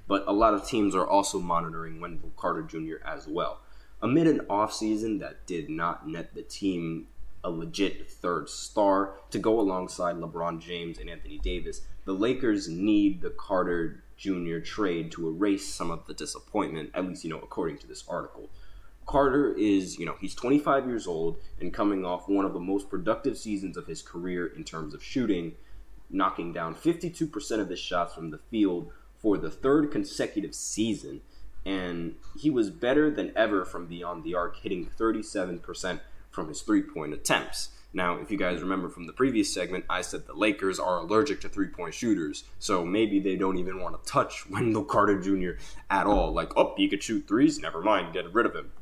but a lot of teams are also monitoring Wendell Carter Jr. as well. Amid an offseason that did not net the team a legit third star to go alongside LeBron James and Anthony Davis, the Lakers need the Carter Jr. trade to erase some of the disappointment, at least, according to this article. Carter is, he's 25 years old and coming off one of the most productive seasons of his career in terms of shooting, knocking down 52% of his shots from the field for the third consecutive season. And he was better than ever from beyond the arc, hitting 37% from his three-point attempts. Now, if you guys remember from the previous segment, I said the Lakers are allergic to three-point shooters, so maybe they don't even want to touch Wendell Carter Jr. at all. Like, oh, he could shoot threes? Never mind, get rid of him.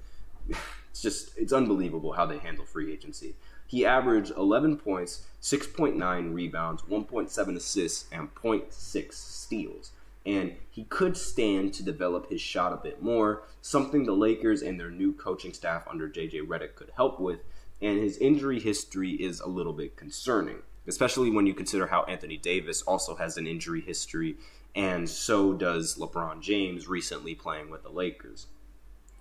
It's unbelievable how they handle free agency. He averaged 11 points, 6.9 rebounds, 1.7 assists, and 0.6 steals. And he could stand to develop his shot a bit more, something the Lakers and their new coaching staff under J.J. Redick could help with. And his injury history is a little bit concerning, especially when you consider how Anthony Davis also has an injury history, and so does LeBron James recently playing with the Lakers.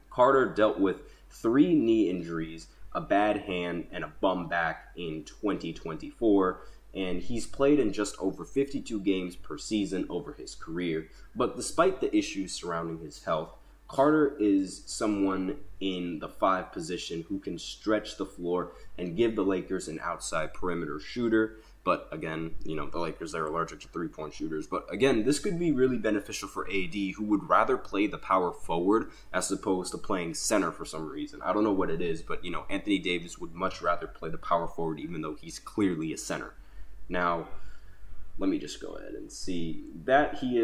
Carter dealt with 3 knee injuries, a bad hand, and a bum back in 2024, and he's played in just over 52 games per season over his career. But despite the issues surrounding his health, Carter is someone in the 5 position who can stretch the floor and give the Lakers an outside perimeter shooter. But again, the Lakers, they're allergic to three-point shooters. But again, this could be really beneficial for AD, who would rather play the power forward as opposed to playing center for some reason. I don't know what it is, but Anthony Davis would much rather play the power forward, even though he's clearly a center. Now, let me just go ahead and see that he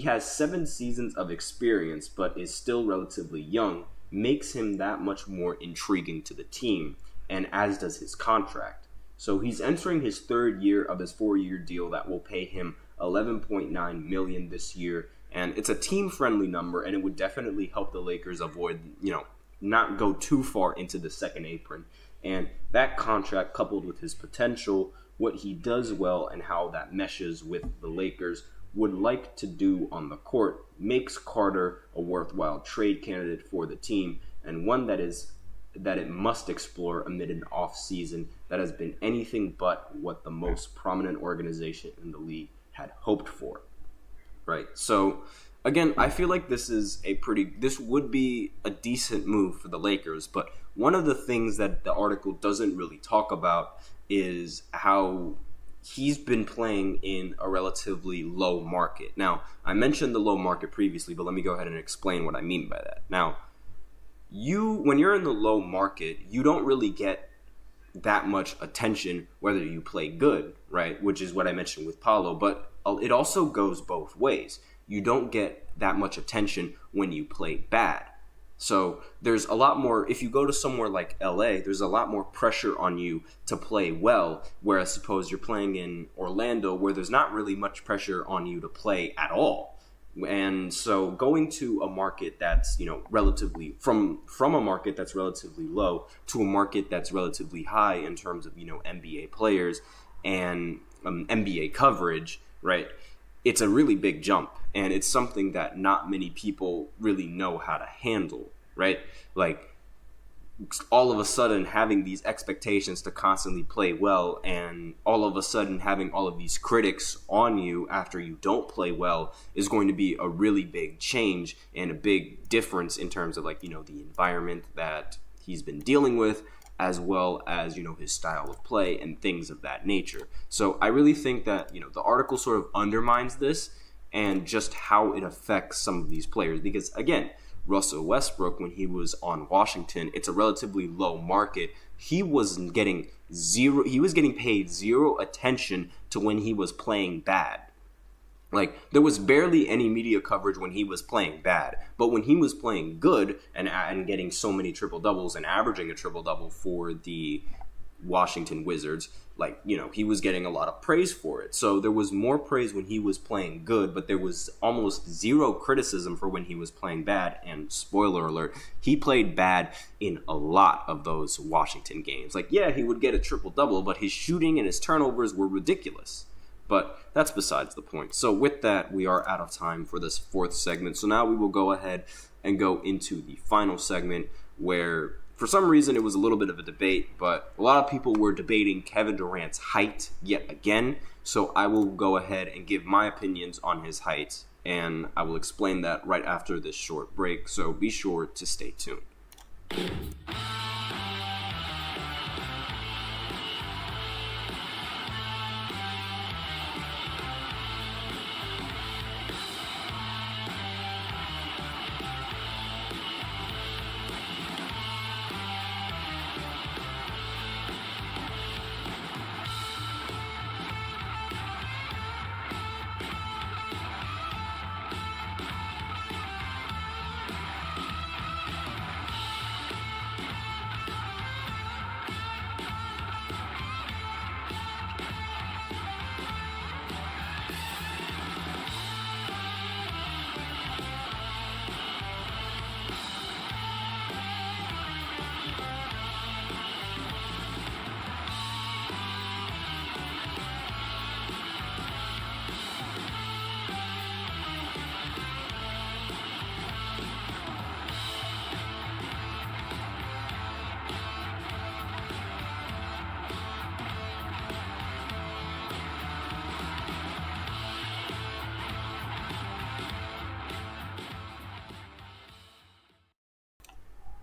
has 7 seasons of experience, but is still relatively young, makes him that much more intriguing to the team, and as does his contract. So he's entering his 3rd year of his 4-year deal that will pay him $11.9 million this year, and it's a team-friendly number, and it would definitely help the Lakers avoid, not go too far into the second apron. And that contract, coupled with his potential, what he does well, and how that meshes with the Lakers would like to do on the court, makes Carter a worthwhile trade candidate for the team, and one that it must explore amid an off-season that has been anything but what the most prominent organization in the league had hoped for. Right? So, again, I feel like this would be a decent move for the Lakers, but one of the things that the article doesn't really talk about is how he's been playing in a relatively low market. Now, I mentioned the low market previously, but let me go ahead and explain what I mean by that. Now, when you're in the low market, you don't really get that much attention whether you play good, right? Which is what I mentioned with Paolo, but it also goes both ways. You don't get that much attention when you play bad. So there's a lot more, if you go to somewhere like LA, there's a lot more pressure on you to play well, whereas suppose you're playing in Orlando where there's not really much pressure on you to play at all. And so going to a market that's, relatively, from a market that's relatively low to a market that's relatively high in terms of, NBA players and NBA coverage, right? It's a really big jump, and it's something that not many people really know how to handle, right? Like, all of a sudden having these expectations to constantly play well, and all of a sudden having all of these critics on you after you don't play well is going to be a really big change and a big difference in terms of the environment that he's been dealing with, as well as, his style of play and things of that nature. So I really think that, the article sort of undermines this and just how it affects some of these players. Because, again, Russell Westbrook, when he was on Washington, it's a relatively low market. He was getting paid zero attention to when he was playing bad. Like, there was barely any media coverage when he was playing bad. But when he was playing good and getting so many triple-doubles and averaging a triple-double for the Washington Wizards, he was getting a lot of praise for it. So there was more praise when he was playing good, but there was almost zero criticism for when he was playing bad. And spoiler alert, he played bad in a lot of those Washington games. He would get a triple-double, but his shooting and his turnovers were ridiculous. But that's besides the point. So with that, we are out of time for this fourth segment. So now we will go ahead and go into the final segment where, for some reason, it was a little bit of a debate, but a lot of people were debating Kevin Durant's height yet again. So I will go ahead and give my opinions on his height, and I will explain that right after this short break. So be sure to stay tuned.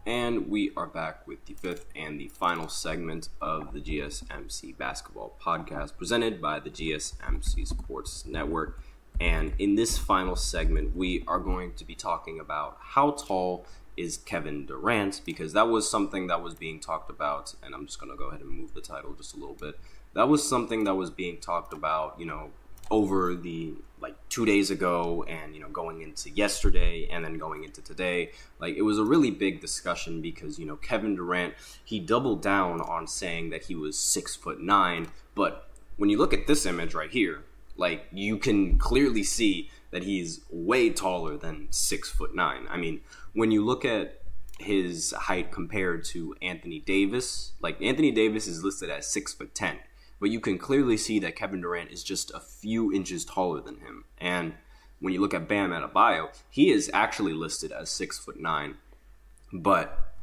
And we are back with the fifth and the final segment of the GSMC Basketball Podcast presented by the GSMC Sports Network. And in this final segment, we are going to be talking about how tall is Kevin Durant, because that was something that was being talked about, and I'm just going to go ahead and move the title just a little bit. That was something that was being talked about, over the 2 days ago and going into yesterday and then going into today. It was a really big discussion because Kevin Durant, he doubled down on saying that he was 6'9", but when you look at this image right here, you can clearly see that he's way taller than 6'9". I mean, when you look at his height compared to Anthony Davis, Anthony Davis is listed as 6'10". But you can clearly see that Kevin Durant is just a few inches taller than him. And when you look at Bam Adebayo, he is actually listed as 6'9". But,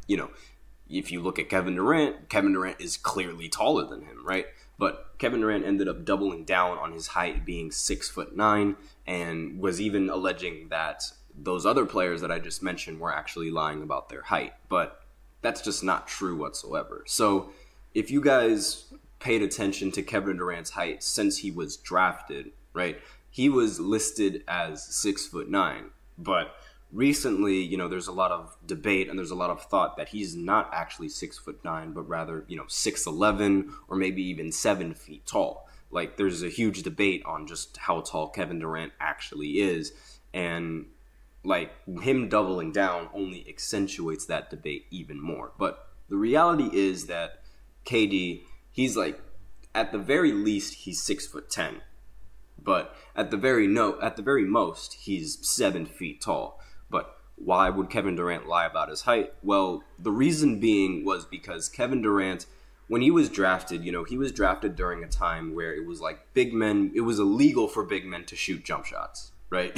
if you look at Kevin Durant is clearly taller than him, right? But Kevin Durant ended up doubling down on his height being 6'9", and was even alleging that those other players that I just mentioned were actually lying about their height. But that's just not true whatsoever. So if you guys paid attention to Kevin Durant's height since he was drafted, right? He was listed as 6'9", but recently, there's a lot of debate and there's a lot of thought that he's not actually 6'9", but rather, 6'11", or maybe even 7 feet tall. There's a huge debate on just how tall Kevin Durant actually is, and him doubling down only accentuates that debate even more. But the reality is that KD, he's at the very least, he's 6'10", but at the very most, he's 7 feet tall. But why would Kevin Durant lie about his height? Well, the reason being was because Kevin Durant, when he was drafted, he was drafted during a time where it was it was illegal for big men to shoot jump shots, right?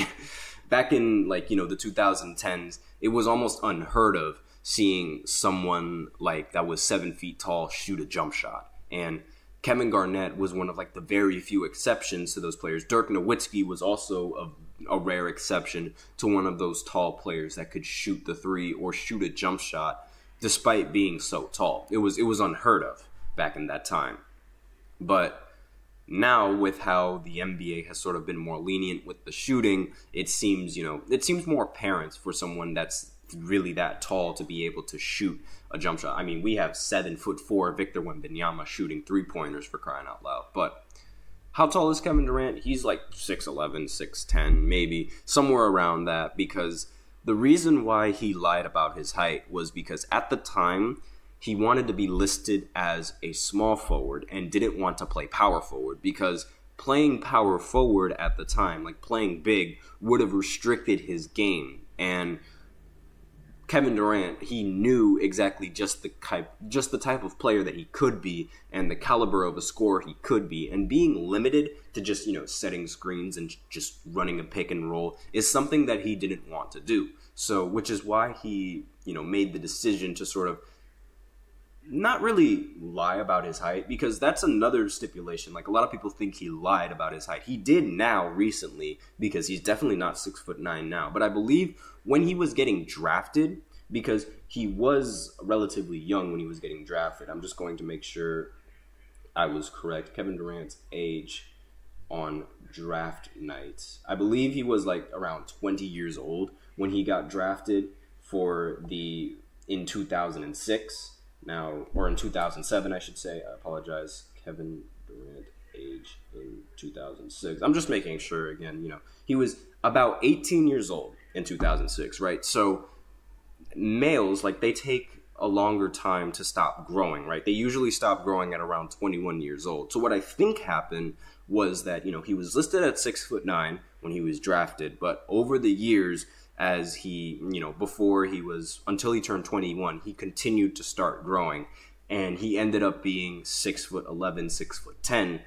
Back in the 2010s, it was almost unheard of seeing someone that was 7 feet tall shoot a jump shot. And Kevin Garnett was one of the very few exceptions to those players. Dirk Nowitzki was also a rare exception to one of those tall players that could shoot the three or shoot a jump shot. despite being so tall. It was unheard of back in that time. But now, with how the NBA has sort of been more lenient with the shooting, it seems more apparent for someone that's really that tall to be able to shoot a jump shot. I mean, we have 7'4" Victor Wembanyama shooting 3-pointers, for crying out loud. But how tall is Kevin Durant? He's like 6'11", 6'10", maybe somewhere around that, because the reason why he lied about his height was because at the time he wanted to be listed as a small forward and didn't want to play power forward, because playing power forward at the time, like playing big, would have restricted his game. And Kevin Durant, he knew exactly just the type of player that he could be and the caliber of a scorer he could be. And being limited to just, setting screens and just running a pick and roll is something that he didn't want to do. So, which is why he, made the decision to sort of not really lie about his height, because that's another stipulation. Like, a lot of people think he lied about his height. He did now recently, because he's definitely not 6'9" now. But I believe when he was getting drafted, because he was relatively young when he was getting drafted. I'm just going to make sure I was correct. Kevin Durant's age on draft night, I believe he was like around 20 years old when he got drafted in 2006. Now, or in 2007, I should say. I apologize. Kevin Durant age in 2006. I'm just making sure again, he was about 18 years old in 2006, right? So males, like, they take a longer time to stop growing, right? They usually stop growing at around 21 years old. So what I think happened was that, he was listed at 6'9" when he was drafted, but over the years, as he, until he turned 21, he continued to start growing, and he ended up being 6'11", 6'10",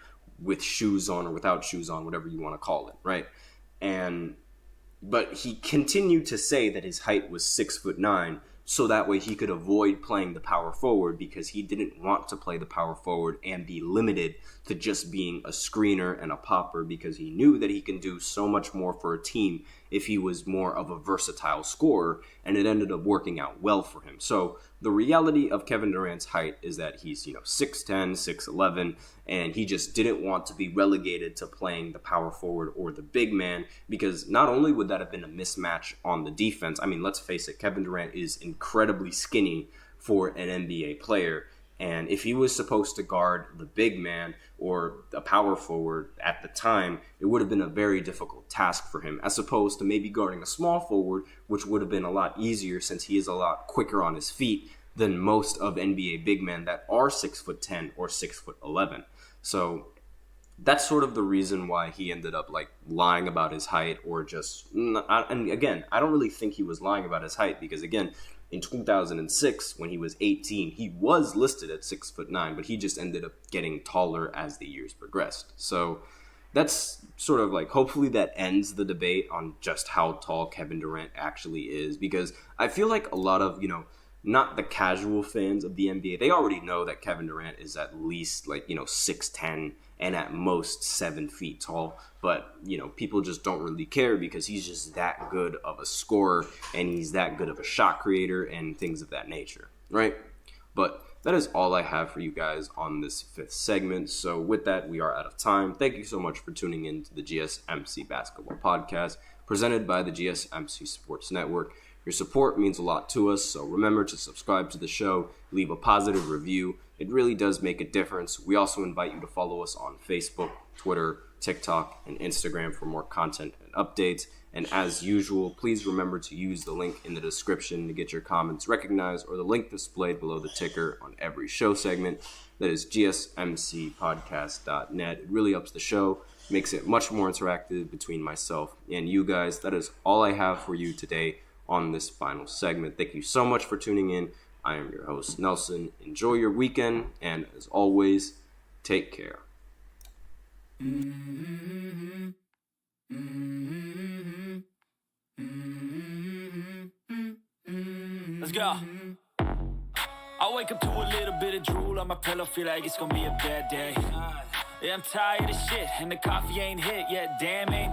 with shoes on or without shoes on, whatever you want to call it, right? But he continued to say that his height was 6'9", so that way he could avoid playing the power forward, because he didn't want to play the power forward and be limited to just being a screener and a popper, because he knew that he can do so much more for a team if he was more of a versatile scorer, and it ended up working out well for him. So the reality of Kevin Durant's height is that he's 6'10", 6'11", and he just didn't want to be relegated to playing the power forward or the big man, because not only would that have been a mismatch on the defense, I mean, let's face it, Kevin Durant is incredibly skinny for an NBA player, and if he was supposed to guard the big man or the power forward at the time, it would have been a very difficult task for him, as opposed to maybe guarding a small forward, which would have been a lot easier since he is a lot quicker on his feet than most of NBA big men that are 6'10" or 6'11". So that's sort of the reason why he ended up lying about his height, or just, and again, I don't really think he was lying about his height, because again, in 2006, when he was 18, he was listed at 6'9", but he just ended up getting taller as the years progressed. So that's sort of hopefully that ends the debate on just how tall Kevin Durant actually is, because I feel like a lot of, not the casual fans of the NBA, they already know that Kevin Durant is at least 6'10", and at most 7 feet tall. But, people just don't really care, because he's just that good of a scorer, and he's that good of a shot creator and things of that nature, right? But that is all I have for you guys on this 5th segment. So with that, we are out of time. Thank you so much for tuning in to the GSMC Basketball Podcast, presented by the GSMC Sports Network. Your support means a lot to us, so remember to subscribe to the show, leave a positive review. It really does make a difference. We also invite you to follow us on Facebook, Twitter, TikTok, and Instagram for more content and updates. And as usual, please remember to use the link in the description to get your comments recognized, or the link displayed below the ticker on every show segment. That is gsmcpodcast.net. It really ups the show, makes it much more interactive between myself and you guys. That is all I have for you today on this final segment. Thank you so much for tuning in. I am your host, Nelson. Enjoy your weekend, and as always, take care. Let's go. I wake up to a little bit of drool on my pillow, feel like it's gonna be a bad day. Yeah, I'm tired of shit, and the coffee ain't hit yet, damn ain't